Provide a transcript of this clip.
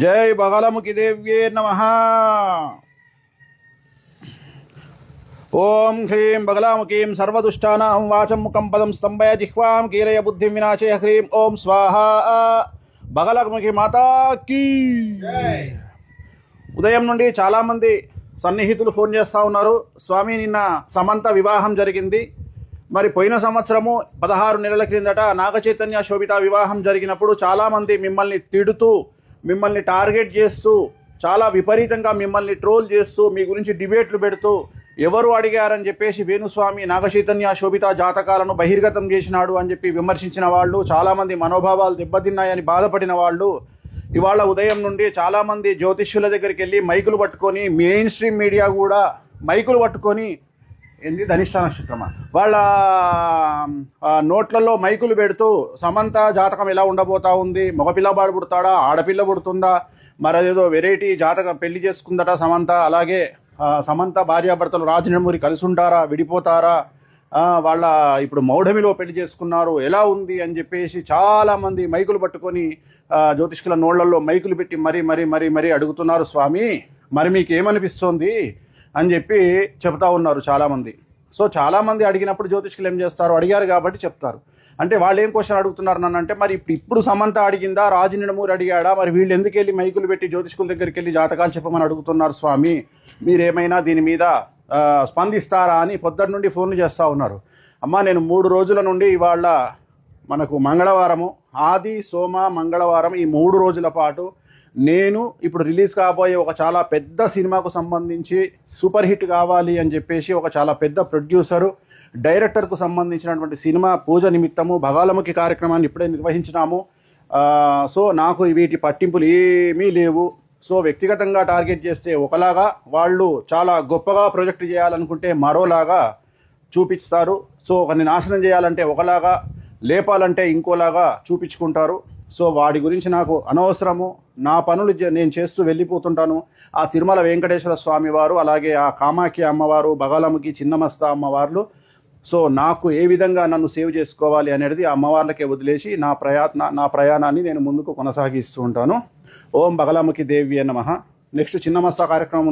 జై బగలముఖి దేవ్యే నమః. ఓం హ్రీం బగలాముఖీం సర్వదుష్టానాం వాచం ముఖం పదం స్తంభయ జిహ్వాం కీరయ బుద్ధిం వినాశయ హ్రీం ఓం స్వాహ. బగలముఖి మాతాకి. ఉదయం నుండి చాలామంది సన్నిహితులు ఫోన్ చేస్తూ ఉన్నారు. స్వామి, నిన్న సమంత వివాహం జరిగింది. మరి పోయిన సంవత్సరము 16 నెలల క్రిందట నాగచైతన్య శోభిత వివాహం జరిగినప్పుడు చాలామంది మిమ్మల్ని తిడుతూ, మిమ్మల్ని టార్గెట్ చేస్తూ, చాలా విపరీతంగా మిమ్మల్ని ట్రోల్ చేస్తూ, మీ గురించి డిబేట్లు పెడుతూ, ఎవరు అడిగారని చెప్పేసి వేణుస్వామి నాగచైతన్య శోభిత జాతకాలను బహిర్గతం చేసినాడు అని చెప్పి విమర్శించిన వాళ్ళు, చాలామంది మనోభావాలు దెబ్బతిన్నాయని బాధపడిన వాళ్ళు ఇవాళ ఉదయం నుండి చాలామంది జ్యోతిష్యుల దగ్గరికి వెళ్ళి మైకులు పట్టుకొని, మెయిన్ స్ట్రీమ్ మీడియా కూడా మైకులు పట్టుకొని, ధనిష్ట నక్షత్రమా వాళ్ళ నోట్లలో మైకులు పెడుతూ సమంత జాతకం ఎలా ఉండబోతా ఉంది, మగపిల్లవాడు పుడతాడా, ఆడపిల్ల పుడుతుందా, మరదేదో వెరైటీ జాతకం పెళ్లి చేసుకుందట సమంత, అలాగే సమంత భార్యాభర్తలు రాజనమూరి కలిసి ఉంటారా, విడిపోతారా, వాళ్ళ ఇప్పుడు మౌఢమిలో పెళ్లి చేసుకున్నారు, ఎలా ఉంది అని చెప్పేసి చాలామంది మైకులు పట్టుకొని జ్యోతిష్కుల నోళ్లలో మైకులు పెట్టి మరీ మరీ మరీ మరీ అడుగుతున్నారు. స్వామి, మరి మీకు ఏమనిపిస్తోంది అని చెప్పి చెప్తా ఉన్నారు చాలామంది. సో చాలామంది అడిగినప్పుడు జ్యోతిష్కులు ఏం చేస్తారు, అడిగారు కాబట్టి చెప్తారు. అంటే వాళ్ళు ఏం క్వశ్చన్ అడుగుతున్నారు నన్ను అంటే, మరి ఇప్పుడు సమంత అడిగిందా, రాజనమూరి అడిగాడా, మరి వీళ్ళు ఎందుకు వెళ్ళి మైకులు పెట్టి జ్యోతిష్కుల దగ్గరికి వెళ్ళి జాతకాలు చెప్పమని అడుగుతున్నారు స్వామి, మీరేమైనా దీని మీద స్పందిస్తారా అని పొద్దున్న నుండి ఫోన్లు చేస్తూ ఉన్నారు. అమ్మ, నేను 3 రోజుల నుండి ఇవాళ మనకు మంగళవారము, ఆది సోమ మంగళవారం, ఈ 3 రోజుల పాటు నేను ఇప్పుడు రిలీజ్ కాబోయే ఒక చాలా పెద్ద సినిమాకు సంబంధించి సూపర్ హిట్ కావాలి అని చెప్పేసి ఒక చాలా పెద్ద ప్రొడ్యూసరు, డైరెక్టర్కు సంబంధించినటువంటి సినిమా పూజ నిమిత్తము బగలాముఖి కార్యక్రమాన్ని ఇప్పుడే నిర్వహించినాము. సో నాకు వీటి పట్టింపులు ఏమీ లేవు. సో వ్యక్తిగతంగా టార్గెట్ చేస్తే ఒకలాగా, వాళ్ళు చాలా గొప్పగా ప్రొజెక్ట్ చేయాలనుకుంటే మరోలాగా చూపిస్తారు. సో ఒకరిని నాశనం చేయాలంటే ఒకలాగా, లేపాలంటే ఇంకోలాగా చూపించుకుంటారు. సో వాడి గురించి నాకు అనవసరము. నా పనులు నేను చేస్తూ వెళ్ళిపోతుంటాను. ఆ తిరుమల వెంకటేశ్వర స్వామి వారు, అలాగే ఆ కామాఖ్య అమ్మవారు, బగలాముఖి చిన్నమస్తా అమ్మవార్లు, సో నాకు ఏ విధంగా నన్ను సేవ్ చేసుకోవాలి అనేది ఆ అమ్మవార్లకే వదిలేసి నా ప్రయాణాన్ని నేను ముందుకు కొనసాగిస్తూ ఉంటాను. ఓం బగలాముఖి దేవ్యే నమః. నెక్స్ట్ చిన్నమస్తా కార్యక్రమం